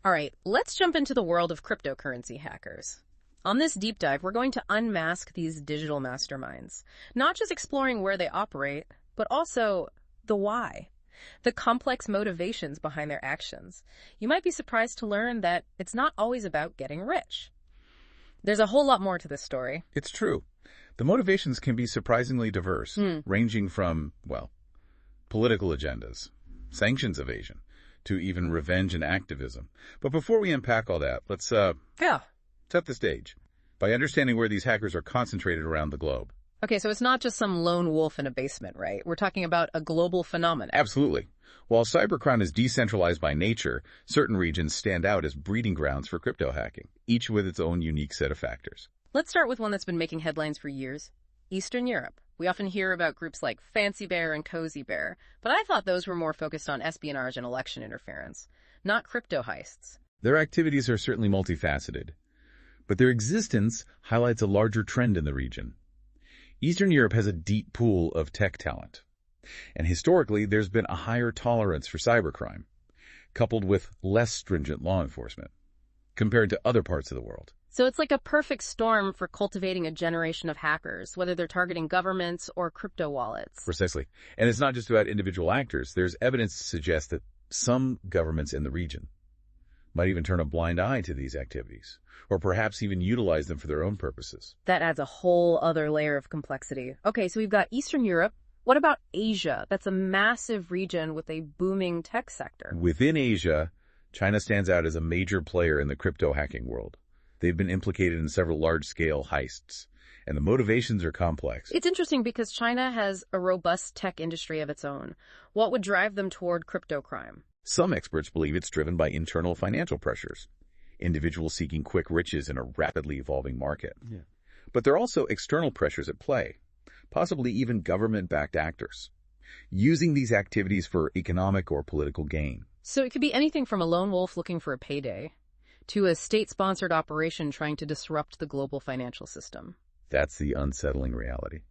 All right, let's jump into the world of cryptocurrency hackers. On this deep dive, we're going to unmask these digital masterminds, not just exploring where they operate, but also the why, the complex motivations behind their actions. You might be surprised to learn that it's not always about getting rich. There's a whole lot more to this story. It's true. The motivations can be surprisingly diverse, ranging from, well, political agendas, sanctions evasion, to even revenge and activism. But before we unpack all that, let's set the stage by understanding where these hackers are concentrated around the globe. Okay, so it's not just some lone wolf in a basement, right? We're talking about a global phenomenon. Absolutely. While cybercrime is decentralized by nature, certain regions stand out as breeding grounds for crypto hacking, each with its own unique set of factors. Let's start with one that's been making headlines for years, Eastern Europe. We often hear about groups like Fancy Bear and Cozy Bear, but I thought those were more focused on espionage and election interference, not crypto heists. Their activities are certainly multifaceted, but their existence highlights a larger trend in the region. Eastern Europe has a deep pool of tech talent, and historically there's been a higher tolerance for cybercrime, coupled with less stringent law enforcement, compared to other parts of the world. So it's like a perfect storm for cultivating a generation of hackers, whether they're targeting governments or crypto wallets. Precisely. And it's not just about individual actors. There's evidence to suggest that some governments in the region might even turn a blind eye to these activities, or perhaps even utilize them for their own purposes. That adds a whole other layer of complexity. Okay, so we've got Eastern Europe. What about Asia? That's a massive region with a booming tech sector. Within Asia, China stands out as a major player in the crypto hacking world. They've been implicated in several large-scale heists, and the motivations are complex. It's interesting because China has a robust tech industry of its own. What would drive them toward crypto crime? Some experts believe it's driven by internal financial pressures, individuals seeking quick riches in a rapidly evolving market. But there are also external pressures at play, possibly even government-backed actors, using these activities for economic or political gain. So it could be anything from a lone wolf looking for a payday to a state-sponsored operation trying to disrupt the global financial system. That's the unsettling reality.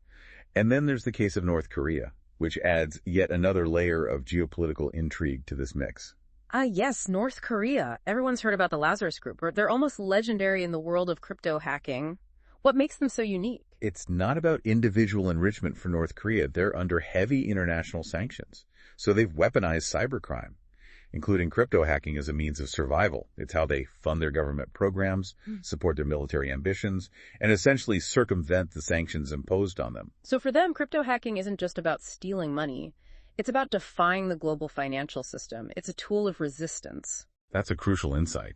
And then there's the case of North Korea, which adds yet another layer of geopolitical intrigue to this mix. Yes, North Korea. Everyone's heard about the Lazarus Group. They're almost legendary in the world of crypto hacking. What makes them so unique? It's not about individual enrichment for North Korea. They're under heavy international sanctions. So they've weaponized cybercrime, including crypto hacking as a means of survival. It's how they fund their government programs, support their military ambitions, and essentially circumvent the sanctions imposed on them. So for them, crypto hacking isn't just about stealing money. It's about defying the global financial system. It's a tool of resistance. That's a crucial insight.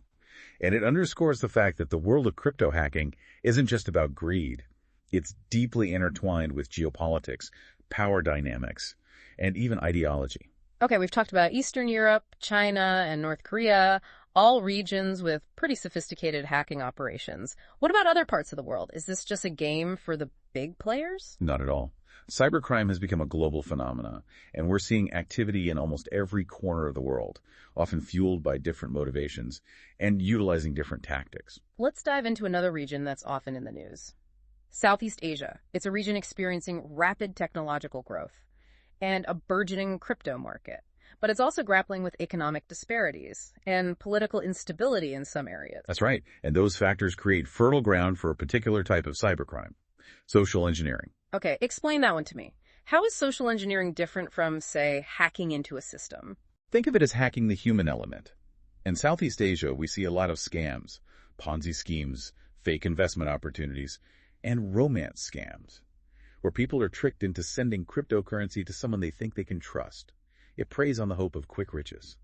And it underscores the fact that the world of crypto hacking isn't just about greed. It's deeply intertwined with geopolitics, power dynamics, and even ideology. Okay, we've talked about Eastern Europe, China, and North Korea, all regions with pretty sophisticated hacking operations. What about other parts of the world? Is this just a game for the big players? Not at all. Cybercrime has become a global phenomenon, and we're seeing activity in almost every corner of the world, often fueled by different motivations and utilizing different tactics. Let's dive into another region that's often in the news. Southeast Asia. It's a region experiencing rapid technological growth and a burgeoning crypto market. But it's also grappling with economic disparities and political instability in some areas. That's right. And those factors create fertile ground for a particular type of cybercrime, social engineering. Okay, explain that one to me. How is social engineering different from, say, hacking into a system? Think of it as hacking the human element. In Southeast Asia, we see a lot of scams, Ponzi schemes, fake investment opportunities, and romance scams, where people are tricked into sending cryptocurrency to someone they think they can trust. It preys on the hope of quick riches,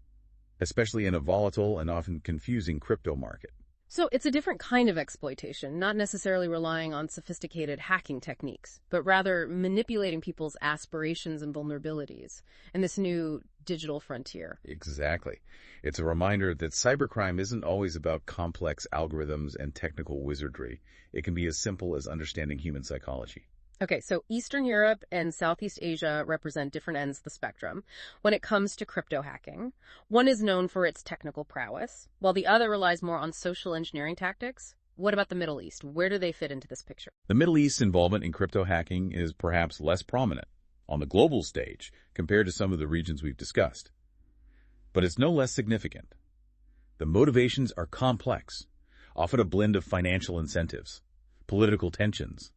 especially in a volatile and often confusing crypto market. So it's a different kind of exploitation, not necessarily relying on sophisticated hacking techniques, but rather manipulating people's aspirations and vulnerabilities in this new digital frontier. Exactly. It's a reminder that cybercrime isn't always about complex algorithms and technical wizardry. It can be as simple as understanding human psychology. Okay, so Eastern Europe and Southeast Asia represent different ends of the spectrum when it comes to crypto hacking. One is known for its technical prowess, while the other relies more on social engineering tactics. What about the Middle East? Where do they fit into this picture? The Middle East's involvement in crypto hacking is perhaps less prominent on the global stage compared to some of the regions we've discussed. But it's no less significant. The motivations are complex, often a blend of financial incentives, political tensions,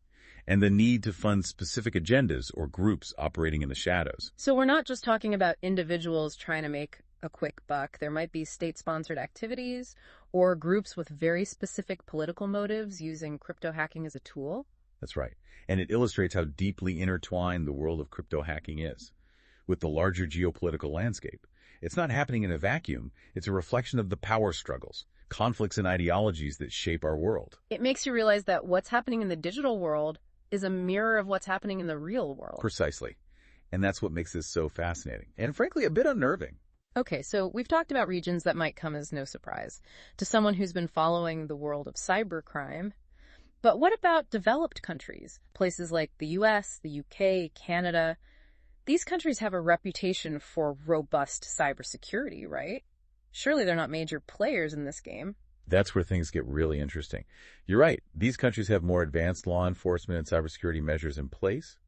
and the need to fund specific agendas or groups operating in the shadows. So we're not just talking about individuals trying to make a quick buck. There might be state-sponsored activities or groups with very specific political motives using crypto hacking as a tool. That's right. And it illustrates how deeply intertwined the world of crypto hacking is with the larger geopolitical landscape. It's not happening in a vacuum. It's a reflection of the power struggles, conflicts, and ideologies that shape our world. It makes you realize that what's happening in the digital world is a mirror of what's happening in the real world. Precisely. And that's what makes this so fascinating and, frankly, a bit unnerving. Okay, so we've talked about regions that might come as no surprise to someone who's been following the world of cybercrime. But what about developed countries? Places like the US, the UK, Canada. These countries have a reputation for robust cybersecurity, right? Surely they're not major players in this game. That's where things get really interesting. You're right. These countries have more advanced law enforcement and cybersecurity measures in place,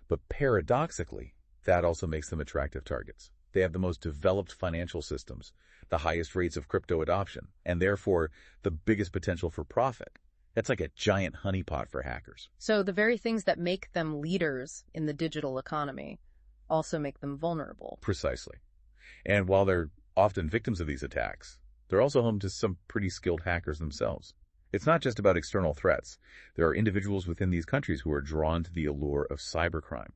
but paradoxically, that also makes them attractive targets. They have the most developed financial systems, the highest rates of crypto adoption, and therefore the biggest potential for profit. That's like a giant honeypot for hackers. So the very things that make them leaders in the digital economy also make them vulnerable. Precisely. And while they're often victims of these attacks, they're also home to some pretty skilled hackers themselves. It's not just about external threats. There are individuals within these countries who are drawn to the allure of cybercrime,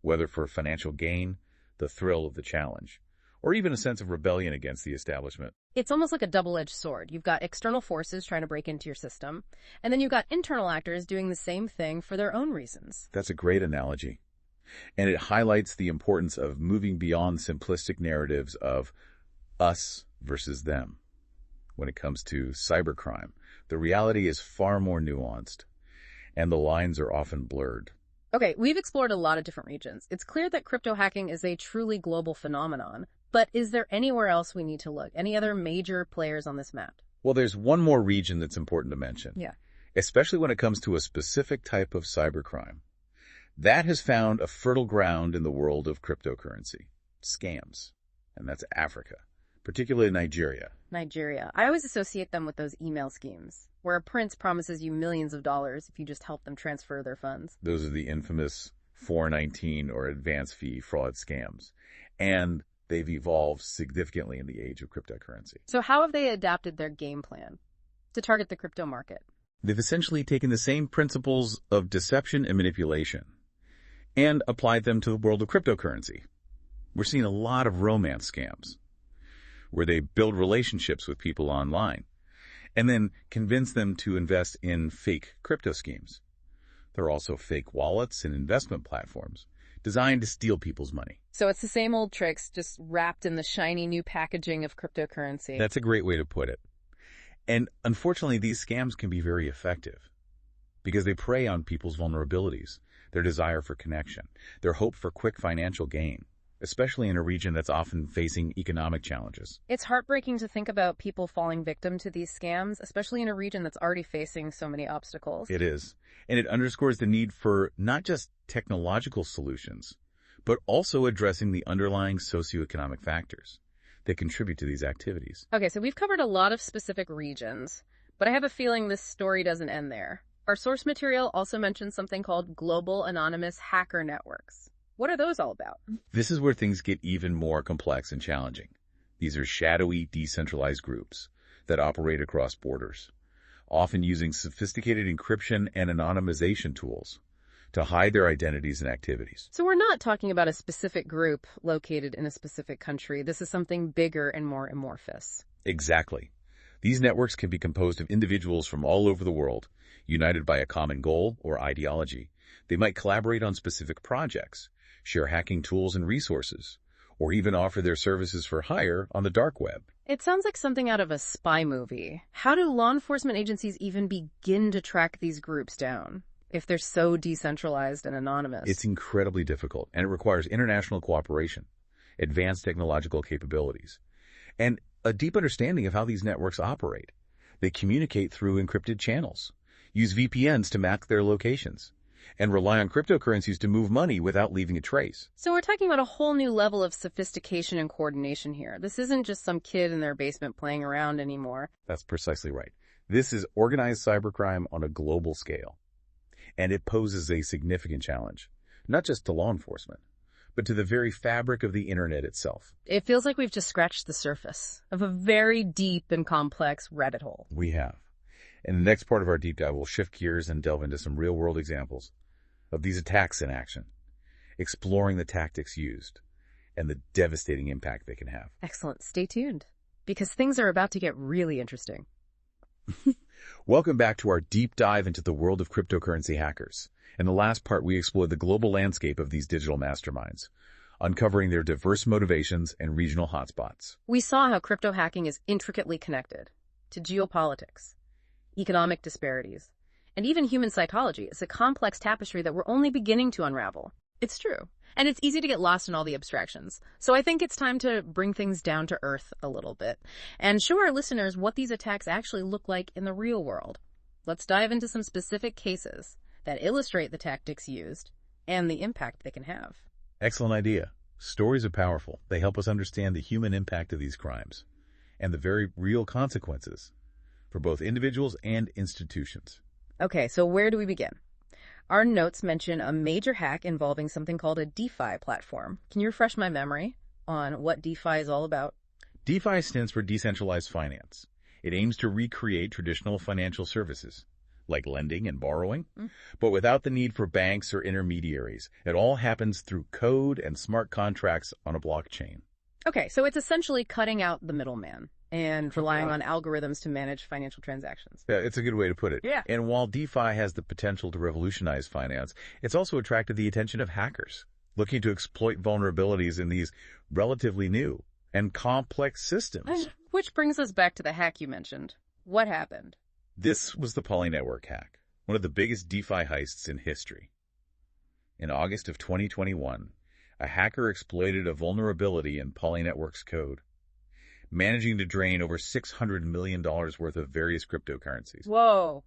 whether for financial gain, the thrill of the challenge, or even a sense of rebellion against the establishment. It's almost like a double-edged sword. You've got external forces trying to break into your system, and then you've got internal actors doing the same thing for their own reasons. That's a great analogy. And it highlights the importance of moving beyond simplistic narratives of us versus them. When it comes to cybercrime, the reality is far more nuanced, and the lines are often blurred. Okay, we've explored a lot of different regions. It's clear that crypto hacking is a truly global phenomenon, but is there anywhere else we need to look? Any other major players on this map? Well, there's one more region that's important to mention. Yeah. Especially when it comes to a specific type of cybercrime. That has found a fertile ground in the world of cryptocurrency, scams, and that's Africa, particularly Nigeria. Nigeria. I always associate them with those email schemes, where a prince promises you millions of dollars if you just help them transfer their funds. Those are the infamous 419 or advance fee fraud scams, and they've evolved significantly in the age of cryptocurrency. So how have they adapted their game plan to target the crypto market? They've essentially taken the same principles of deception and manipulation and applied them to the world of cryptocurrency. We're seeing a lot of romance scams, where they build relationships with people online and then convince them to invest in fake crypto schemes. There are also fake wallets and investment platforms designed to steal people's money. So it's the same old tricks, just wrapped in the shiny new packaging of cryptocurrency. That's a great way to put it. And unfortunately, these scams can be very effective because they prey on people's vulnerabilities, their desire for connection, their hope for quick financial gain, especially in a region that's often facing economic challenges. It's heartbreaking to think about people falling victim to these scams, especially in a region that's already facing so many obstacles. It is. And it underscores the need for not just technological solutions, but also addressing the underlying socioeconomic factors that contribute to these activities. Okay, so we've covered a lot of specific regions, but I have a feeling this story doesn't end there. Our source material also mentions something called Global Anonymous Hacker Networks. What are those all about? This is where things get even more complex and challenging. These are shadowy, decentralized groups that operate across borders, often using sophisticated encryption and anonymization tools to hide their identities and activities. So we're not talking about a specific group located in a specific country. This is something bigger and more amorphous. Exactly. These networks can be composed of individuals from all over the world, united by a common goal or ideology. They might collaborate on specific projects, share hacking tools and resources, or even offer their services for hire on the dark web. It sounds like something out of a spy movie. How do law enforcement agencies even begin to track these groups down if they're so decentralized and anonymous? It's incredibly difficult, and it requires international cooperation, advanced technological capabilities, and a deep understanding of how these networks operate. They communicate through encrypted channels, use VPNs to map their locations, and rely on cryptocurrencies to move money without leaving a trace. So we're talking about a whole new level of sophistication and coordination here. This isn't just some kid in their basement playing around anymore. That's precisely right. This is organized cybercrime on a global scale, and it poses a significant challenge, not just to law enforcement, but to the very fabric of the internet itself. It feels like we've just scratched the surface of a very deep and complex rabbit hole. We have. In the next part of our deep dive, we'll shift gears and delve into some real-world examples of these attacks in action, exploring the tactics used and the devastating impact they can have. Excellent. Stay tuned, because things are about to get really interesting. Welcome back to our deep dive into the world of cryptocurrency hackers. In the last part, we explored the global landscape of these digital masterminds, uncovering their diverse motivations and regional hotspots. We saw how crypto hacking is intricately connected to geopolitics, economic disparities, and even human psychology. It's a complex tapestry that we're only beginning to unravel. It's true. And it's easy to get lost in all the abstractions. So I think it's time to bring things down to earth a little bit and show our listeners what these attacks actually look like in the real world. Let's dive into some specific cases that illustrate the tactics used and the impact they can have. Excellent idea. Stories are powerful. They help us understand the human impact of these crimes and the very real consequences for both individuals and institutions. Okay, so where do we begin? Our notes mention a major hack involving something called a DeFi platform. Can you refresh my memory on what DeFi is all about? DeFi stands for decentralized finance. It aims to recreate traditional financial services, like lending and borrowing, but without the need for banks or intermediaries. It all happens through code and smart contracts on a blockchain. Okay, so it's essentially cutting out the middleman and relying on algorithms to manage financial transactions. Yeah, it's a good way to put it. Yeah. And while DeFi has the potential to revolutionize finance, it's also attracted the attention of hackers looking to exploit vulnerabilities in these relatively new and complex systems. Which brings us back to the hack you mentioned. What happened? This was the Poly Network hack, one of the biggest DeFi heists in history. In August of 2021, a hacker exploited a vulnerability in Poly Network's code, managing to drain over $600 million worth of various cryptocurrencies. Whoa,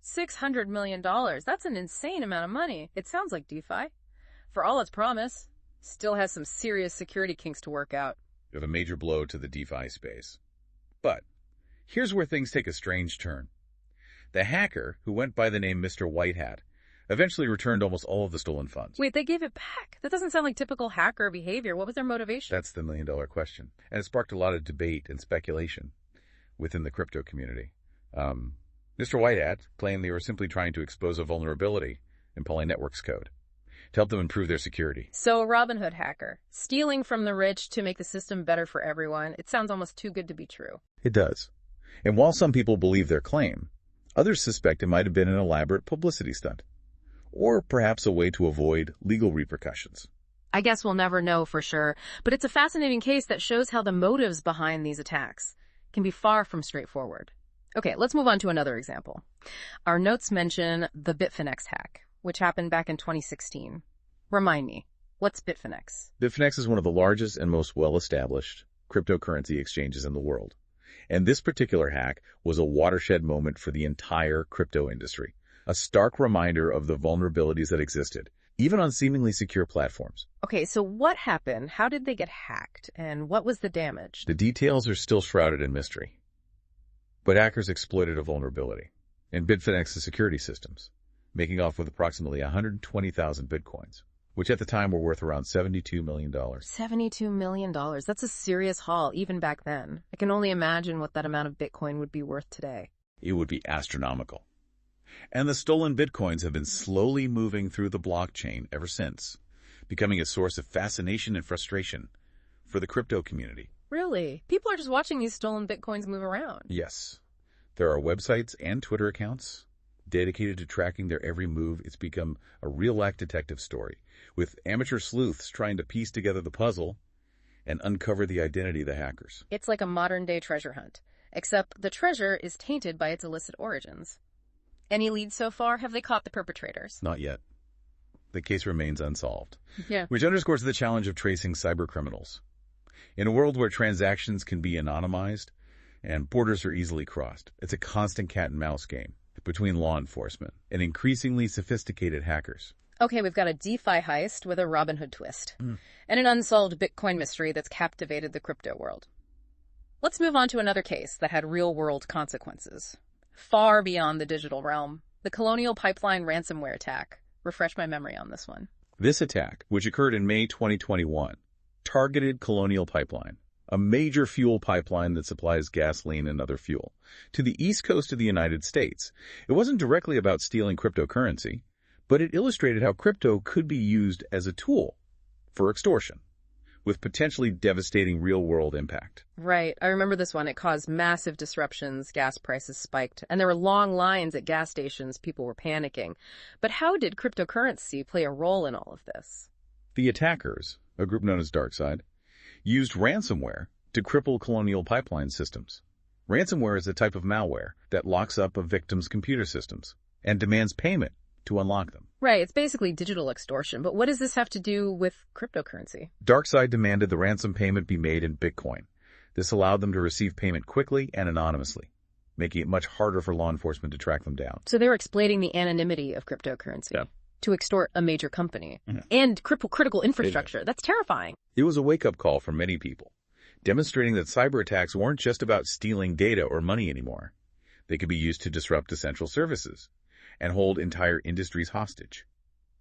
$600 million. That's an insane amount of money. It sounds like DeFi. For all its promise, still has some serious security kinks to work out. Of a major blow to the DeFi space. But here's where things take a strange turn. The hacker, who went by the name Mr. Whitehat, eventually returned almost all of the stolen funds. Wait, they gave it back? That doesn't sound like typical hacker behavior. What was their motivation? That's the million-dollar question. And it sparked a lot of debate and speculation within the crypto community. Mr. Whitehat claimed they were simply trying to expose a vulnerability in Poly Network's code to help them improve their security. So a Robin Hood hacker, stealing from the rich to make the system better for everyone. It sounds almost too good to be true. It does. And while some people believe their claim, others suspect it might have been an elaborate publicity stunt, or perhaps a way to avoid legal repercussions. I guess we'll never know for sure, but it's a fascinating case that shows how the motives behind these attacks can be far from straightforward. Okay, let's move on to another example. Our notes mention the Bitfinex hack, which happened back in 2016. Remind me, what's Bitfinex? Bitfinex is one of the largest and most well-established cryptocurrency exchanges in the world. And this particular hack was a watershed moment for the entire crypto industry, a stark reminder of the vulnerabilities that existed, even on seemingly secure platforms. Okay, so what happened? How did they get hacked? And what was the damage? The details are still shrouded in mystery. But hackers exploited a vulnerability in Bitfinex's security systems, making off with approximately 120,000 bitcoins, which at the time were worth around $72 million. $72 million. That's a serious haul, even back then. I can only imagine what that amount of Bitcoin would be worth today. It would be astronomical. And the stolen bitcoins have been slowly moving through the blockchain ever since, becoming a source of fascination and frustration for the crypto community. Really? People are just watching these stolen Bitcoins move around. Yes. There are websites and Twitter accounts dedicated to tracking their every move. It's become a real-life detective story, with amateur sleuths trying to piece together the puzzle and uncover the identity of the hackers. It's like a modern-day treasure hunt, except the treasure is tainted by its illicit origins. Any leads so far? Have they caught the perpetrators? Not yet. The case remains unsolved. Yeah. Which underscores the challenge of tracing cybercriminals. In a world where transactions can be anonymized and borders are easily crossed, it's a constant cat-and-mouse game. between law enforcement and increasingly sophisticated hackers. Okay, we've got a DeFi heist with a Robinhood twist, and an unsolved Bitcoin mystery that's captivated the crypto world. Let's move on to another case that had real-world consequences. Far beyond the digital realm, the Colonial Pipeline ransomware attack. Refresh my memory on this one. This attack, which occurred in May 2021, targeted Colonial Pipeline, a major fuel pipeline that supplies gasoline and other fuel, to the east coast of the United States. It wasn't directly about stealing cryptocurrency, but it illustrated how crypto could be used as a tool for extortion, with potentially devastating real-world impact. Right. I remember this one. It caused massive disruptions. Gas prices spiked, and there were long lines at gas stations. People were panicking. But how did cryptocurrency play a role in all of this? The attackers, a group known as DarkSide, used ransomware to cripple Colonial Pipeline systems. Ransomware is a type of malware that locks up a victim's computer systems and demands payment to unlock them. Right, it's basically digital extortion, but what does this have to do with cryptocurrency? DarkSide demanded the ransom payment be made in Bitcoin. This allowed them to receive payment quickly and anonymously, making it much harder for law enforcement to track them down. So they were exploiting the anonymity of cryptocurrency to extort a major company and cripple critical infrastructure. That's terrifying. It was a wake-up call for many people, demonstrating that cyber attacks weren't just about stealing data or money anymore. They could be used to disrupt essential services and hold entire industries hostage.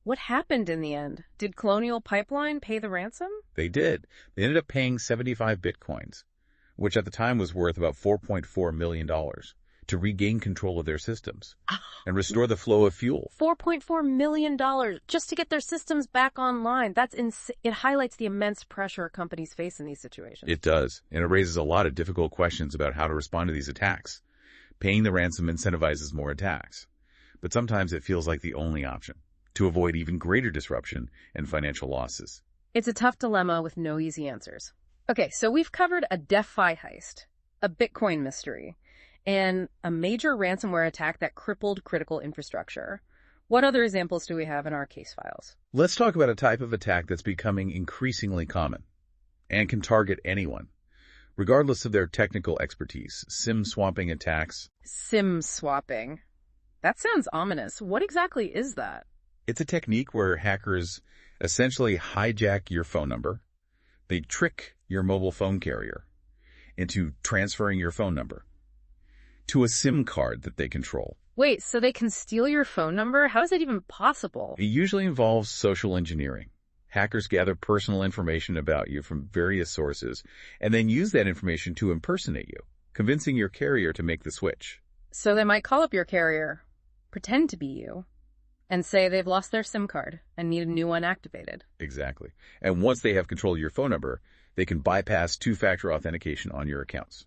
What happened in the end? Did Colonial Pipeline pay the ransom? They did. They ended up paying 75 Bitcoins, which at the time was worth about $4.4 million, to regain control of their systems and restore the flow of fuel. $4.4 million just to get their systems back online. That's it highlights the immense pressure companies face in these situations. It does, and it raises a lot of difficult questions about how to respond to these attacks. Paying the ransom incentivizes more attacks, but sometimes it feels like the only option to avoid even greater disruption and financial losses. It's a tough dilemma with no easy answers. Okay, so we've covered a DeFi heist, a Bitcoin mystery, and a major ransomware attack that crippled critical infrastructure. What other examples do we have in our case files? Let's talk about a type of attack that's becoming increasingly common and can target anyone, regardless of their technical expertise. SIM swapping attacks. SIM swapping. That sounds ominous. What exactly is that? It's a technique where hackers essentially hijack your phone number. They trick your mobile phone carrier into transferring your phone number to a SIM card that they control. Wait, so they can steal your phone number? How is that even possible? It usually involves social engineering. Hackers gather personal information about you from various sources and then use that information to impersonate you, convincing your carrier to make the switch. So they might call up your carrier, pretend to be you, and say they've lost their SIM card and need a new one activated. Exactly. And once they have control of your phone number, they can bypass two-factor authentication on your accounts,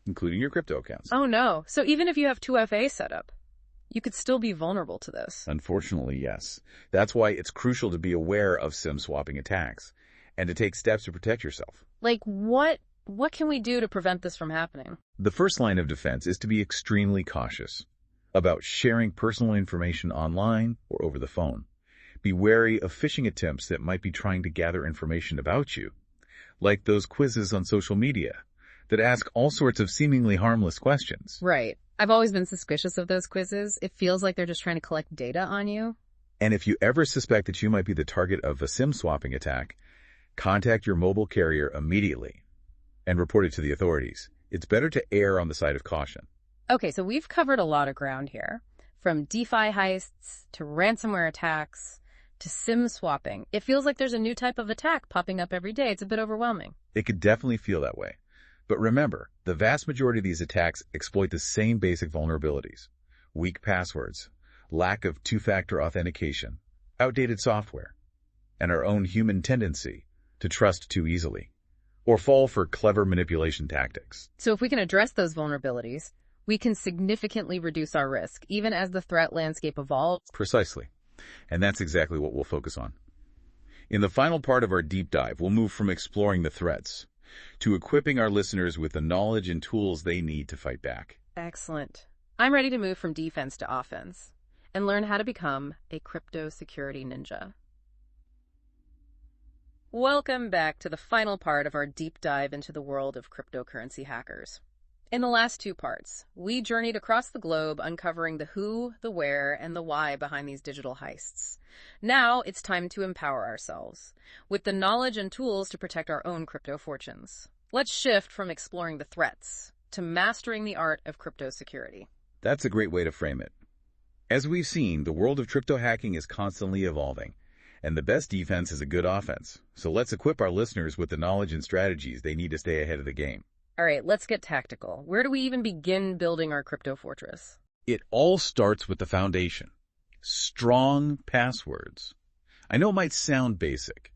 including your crypto accounts. Oh no. So even if you have 2FA set up, you could still be vulnerable to this. Unfortunately, yes. That's why it's crucial to be aware of SIM swapping attacks and to take steps to protect yourself. Like what can we do to prevent this from happening? The first line of defense is to be extremely cautious about sharing personal information online or over the phone. Be wary of phishing attempts that might be trying to gather information about you, like those quizzes on social media that ask all sorts of seemingly harmless questions. Right. I've always been suspicious of those quizzes. It feels like they're just trying to collect data on you. And if you ever suspect that you might be the target of a SIM swapping attack, contact your mobile carrier immediately and report it to the authorities. It's better to err on the side of caution. Okay, so we've covered a lot of ground here, from DeFi heists to ransomware attacks to SIM swapping. It feels like there's a new type of attack popping up every day. It's a bit overwhelming. It could definitely feel that way. But remember, the vast majority of these attacks exploit the same basic vulnerabilities: weak passwords, lack of two-factor authentication, outdated software, and our own human tendency to trust too easily or fall for clever manipulation tactics. So if we can address those vulnerabilities, we can significantly reduce our risk, even as the threat landscape evolves. Precisely. And that's exactly what we'll focus on. In the final part of our deep dive, we'll move from exploring the threats to equipping our listeners with the knowledge and tools they need to fight back. Excellent. I'm ready to move from defense to offense and learn how to become a crypto security ninja. Welcome back to the final part of our deep dive into the world of cryptocurrency hackers. In the last two parts, we journeyed across the globe uncovering the who, the where, and the why behind these digital heists. Now it's time to empower ourselves with the knowledge and tools to protect our own crypto fortunes. Let's shift from exploring the threats to mastering the art of crypto security. That's a great way to frame it. As we've seen, the world of crypto hacking is constantly evolving, and the best defense is a good offense. So let's equip our listeners with the knowledge and strategies they need to stay ahead of the game. All right, let's get tactical. Where do we even begin building our crypto fortress? It all starts with the foundation. Strong passwords. I know it might sound basic,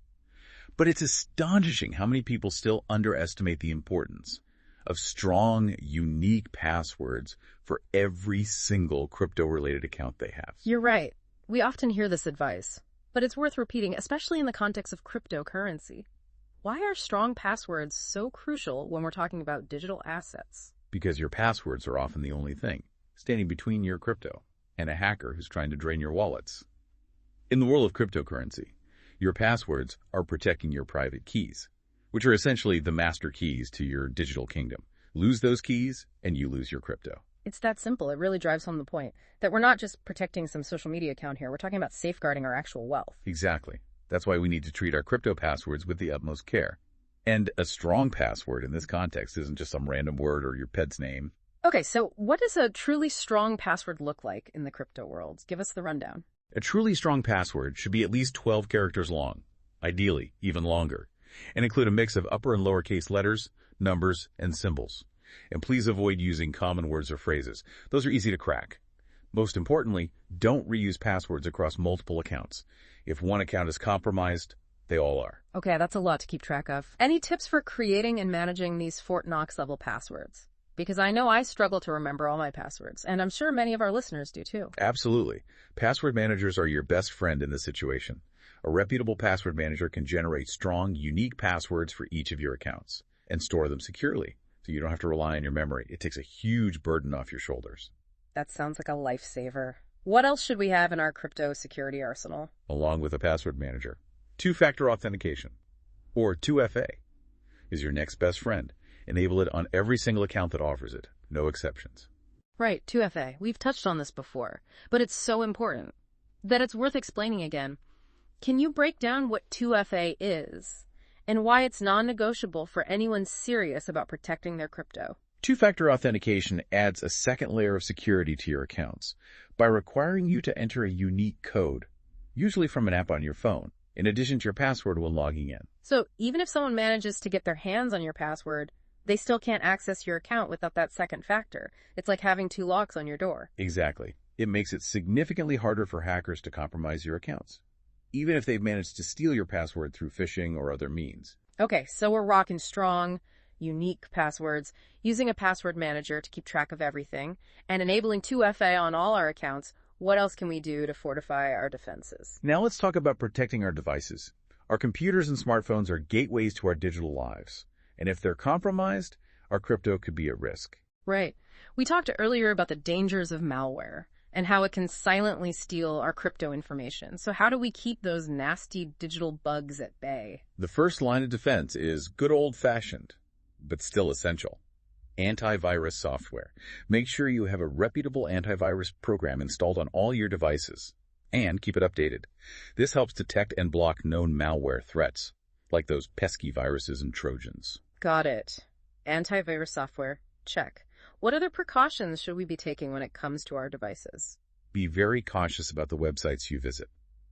but it's astonishing how many people still underestimate the importance of strong, unique passwords for every single crypto-related account they have. You're right. We often hear this advice, but it's worth repeating, especially in the context of cryptocurrency. Why are strong passwords so crucial when we're talking about digital assets? Because your passwords are often the only thing standing between your crypto and a hacker who's trying to drain your wallets. In the world of cryptocurrency, your passwords are protecting your private keys, which are essentially the master keys to your digital kingdom. Lose those keys, and you lose your crypto. It's that simple. It really drives home the point that we're not just protecting some social media account here. We're talking about safeguarding our actual wealth. Exactly. That's why we need to treat our crypto passwords with the utmost care. And a strong password in this context isn't just some random word or your pet's name. Okay, so what does a truly strong password look like in the crypto world? Give us the rundown. A truly strong password should be at least 12 characters long, ideally even longer, and include a mix of upper and lowercase letters, numbers, and symbols. And please avoid using common words or phrases. Those are easy to crack. Most importantly, don't reuse passwords across multiple accounts. If one account is compromised, they all are. Okay, that's a lot to keep track of. Any tips for creating and managing these Fort Knox level passwords? Because I know I struggle to remember all my passwords, and I'm sure many of our listeners do too. Absolutely. Password managers are your best friend in this situation. A reputable password manager can generate strong, unique passwords for each of your accounts and store them securely, so you don't have to rely on your memory. It takes a huge burden off your shoulders. That sounds like a lifesaver. What else should we have in our crypto security arsenal? Along with a password manager, two-factor authentication, or 2FA, is your next best friend. Enable it on every single account that offers it, no exceptions. Right, 2FA. We've touched on this before, but it's so important that it's worth explaining again. Can you break down what 2FA is and why it's non-negotiable for anyone serious about protecting their crypto? Two-factor authentication adds a second layer of security to your accounts by requiring you to enter a unique code, usually from an app on your phone, in addition to your password when logging in. So even if someone manages to get their hands on your password, they still can't access your account without that second factor. It's like having two locks on your door. Exactly. It makes it significantly harder for hackers to compromise your accounts, even if they've managed to steal your password through phishing or other means. Okay, so we're rocking strong, unique passwords, using a password manager to keep track of everything, and enabling 2FA on all our accounts. What else can we do to fortify our defenses? Now let's talk about protecting our devices. Our computers and smartphones are gateways to our digital lives, and if they're compromised, our crypto could be at risk. Right. We talked earlier about the dangers of malware and how it can silently steal our crypto information. So how do we keep those nasty digital bugs at bay? The first line of defense is good old-fashioned, but still essential, antivirus software. Make sure you have a reputable antivirus program installed on all your devices, and keep it updated. This helps detect and block known malware threats, like those pesky viruses and Trojans. Got it. Antivirus software, check. What other precautions should we be taking when it comes to our devices? Be very cautious about the websites you visit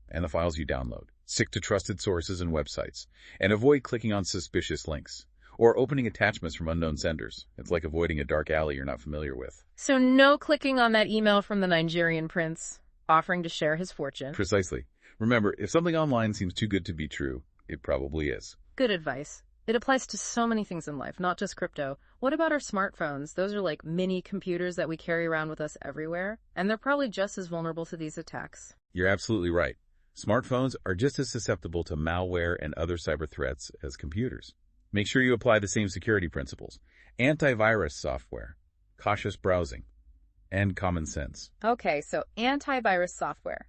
and the files you download. Stick to trusted sources and websites, and avoid clicking on suspicious links or opening attachments from unknown senders. It's like avoiding a dark alley you're not familiar with. So no clicking on that email from the Nigerian prince offering to share his fortune. Precisely. Remember, if something online seems too good to be true, it probably is. Good advice. It applies to so many things in life, not just crypto. What about our smartphones? Those are like mini computers that we carry around with us everywhere, and they're probably just as vulnerable to these attacks. You're absolutely right. Smartphones are just as susceptible to malware and other cyber threats as computers. Make sure you apply the same security principles: antivirus software, cautious browsing, and common sense. Okay, so antivirus software,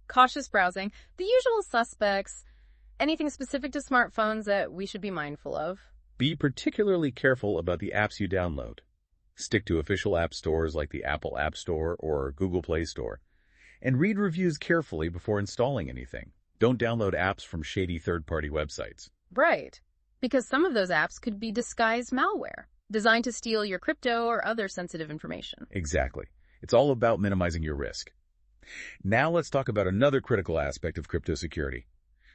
cautious browsing, the usual suspects. Anything specific to smartphones that we should be mindful of? Be particularly careful about the apps you download. Stick to official app stores like the Apple App Store or Google Play Store. And read reviews carefully before installing anything. Don't download apps from shady third-party websites. Right. Because some of those apps could be disguised malware, designed to steal your crypto or other sensitive information. Exactly. It's all about minimizing your risk. Now let's talk about another critical aspect of crypto security: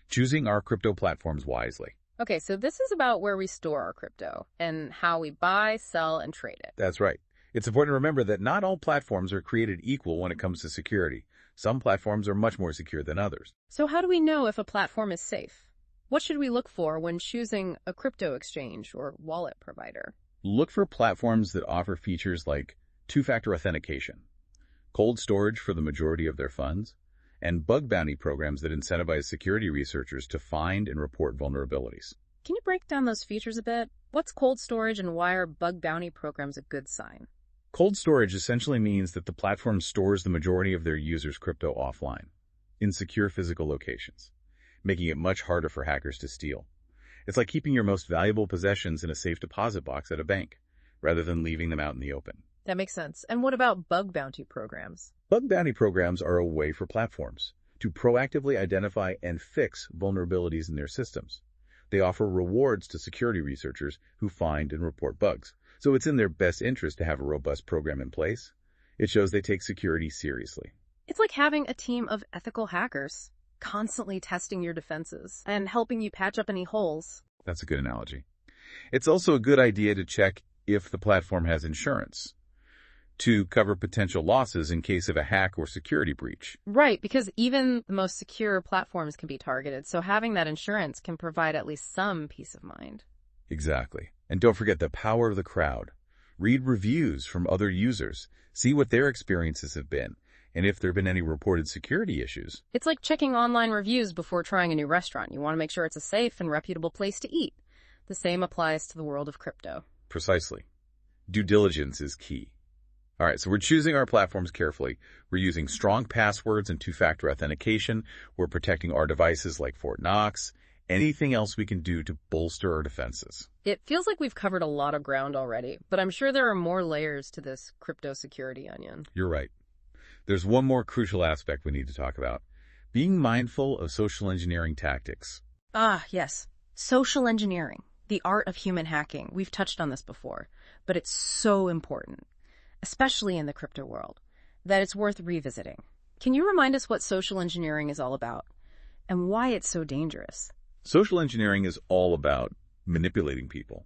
choosing our crypto platforms wisely. Okay, so this is about where we store our crypto and how we buy, sell, and trade it. That's right. It's important to remember that not all platforms are created equal when it comes to security. Some platforms are much more secure than others. So how do we know if a platform is safe? What should we look for when choosing a crypto exchange or wallet provider? Look for platforms that offer features like two-factor authentication, cold storage for the majority of their funds, and bug bounty programs that incentivize security researchers to find and report vulnerabilities. Can you break down those features a bit? What's cold storage and why are bug bounty programs a good sign? Cold storage essentially means that the platform stores the majority of their users' crypto offline, in secure physical locations, making it much harder for hackers to steal. It's like keeping your most valuable possessions in a safe deposit box at a bank, rather than leaving them out in the open. That makes sense. And what about bug bounty programs? Bug bounty programs are a way for platforms to proactively identify and fix vulnerabilities in their systems. They offer rewards to security researchers who find and report bugs. So it's in their best interest to have a robust program in place. It shows they take security seriously. It's like having a team of ethical hackers, constantly testing your defenses and helping you patch up any holes. That's a good analogy. It's also a good idea to check if the platform has insurance to cover potential losses in case of a hack or security breach. Right, because even the most secure platforms can be targeted, so having that insurance can provide at least some peace of mind. Exactly. And don't forget the power of the crowd. Read reviews from other users, see what their experiences have been, and if there have been any reported security issues. It's like checking online reviews before trying a new restaurant. You want to make sure it's a safe and reputable place to eat. The same applies to the world of crypto. Precisely. Due diligence is key. All right, so we're choosing our platforms carefully. We're using strong passwords and two-factor authentication. We're protecting our devices like Fort Knox. Anything else we can do to bolster our defenses. It feels like we've covered a lot of ground already, but I'm sure there are more layers to this crypto security onion. You're right. There's one more crucial aspect we need to talk about: being mindful of social engineering tactics. Ah, yes. Social engineering, the art of human hacking. We've touched on this before, but it's so important, especially in the crypto world, that it's worth revisiting. Can you remind us what social engineering is all about and why it's so dangerous? Social engineering is all about manipulating people,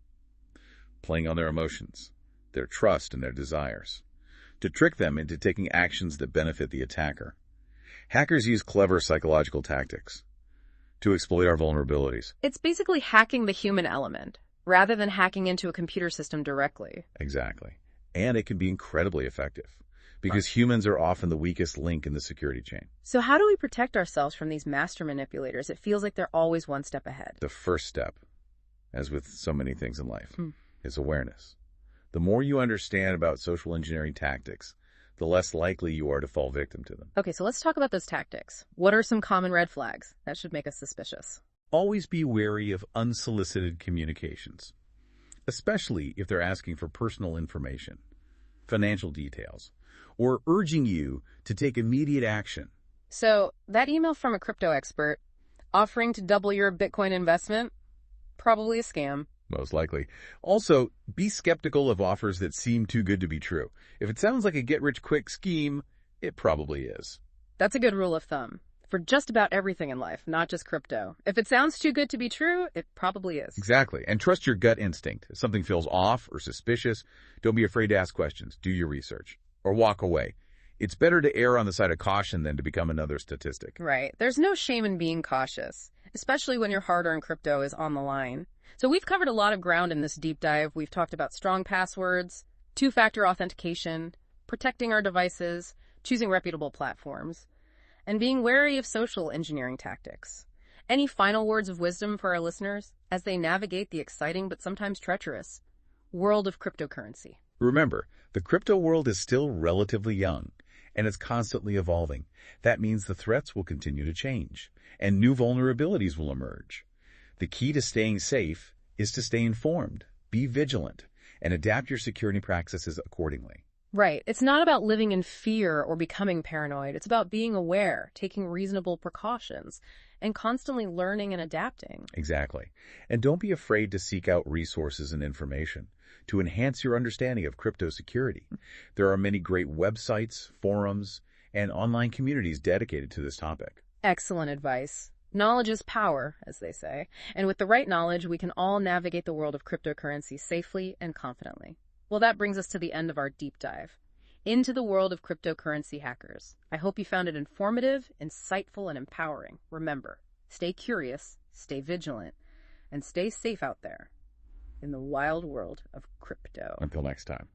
playing on their emotions, their trust, and their desires, to trick them into taking actions that benefit the attacker. Hackers use clever psychological tactics to exploit our vulnerabilities. It's basically hacking the human element, rather than hacking into a computer system directly. Exactly. And it can be incredibly effective, because humans are often the weakest link in the security chain. So how do we protect ourselves from these master manipulators? It feels like they're always one step ahead. The first step, as with so many things in life, is awareness. The more you understand about social engineering tactics, the less likely you are to fall victim to them. Okay, so let's talk about those tactics. What are some common red flags that should make us suspicious? Always be wary of unsolicited communications, especially if they're asking for personal information, financial details, or urging you to take immediate action. So that email from a crypto expert offering to double your Bitcoin investment, probably a scam. Most likely. Also, be skeptical of offers that seem too good to be true. If it sounds like a get-rich-quick scheme, it probably is. That's a good rule of thumb for just about everything in life, not just crypto. If it sounds too good to be true, it probably is. Exactly. And trust your gut instinct. If something feels off or suspicious, don't be afraid to ask questions. Do your research. Or walk away. It's better to err on the side of caution than to become another statistic. Right. There's no shame in being cautious, especially when your hard-earned crypto is on the line. So we've covered a lot of ground in this deep dive. We've talked about strong passwords, two-factor authentication, protecting our devices, choosing reputable platforms, and being wary of social engineering tactics. Any final words of wisdom for our listeners as they navigate the exciting but sometimes treacherous world of cryptocurrency? Remember, the crypto world is still relatively young, and it's constantly evolving. That means the threats will continue to change, and new vulnerabilities will emerge. The key to staying safe is to stay informed, be vigilant, and adapt your security practices accordingly. Right. It's not about living in fear or becoming paranoid. It's about being aware, taking reasonable precautions, and constantly learning and adapting. Exactly. And don't be afraid to seek out resources and information to enhance your understanding of crypto security. There are many great websites, forums, and online communities dedicated to this topic. Excellent advice. Knowledge is power, as they say. And with the right knowledge, we can all navigate the world of cryptocurrency safely and confidently. Well, that brings us to the end of our deep dive into the world of cryptocurrency hackers. I hope you found it informative, insightful, and empowering. Remember, stay curious, stay vigilant, and stay safe out there in the wild world of crypto. Until next time.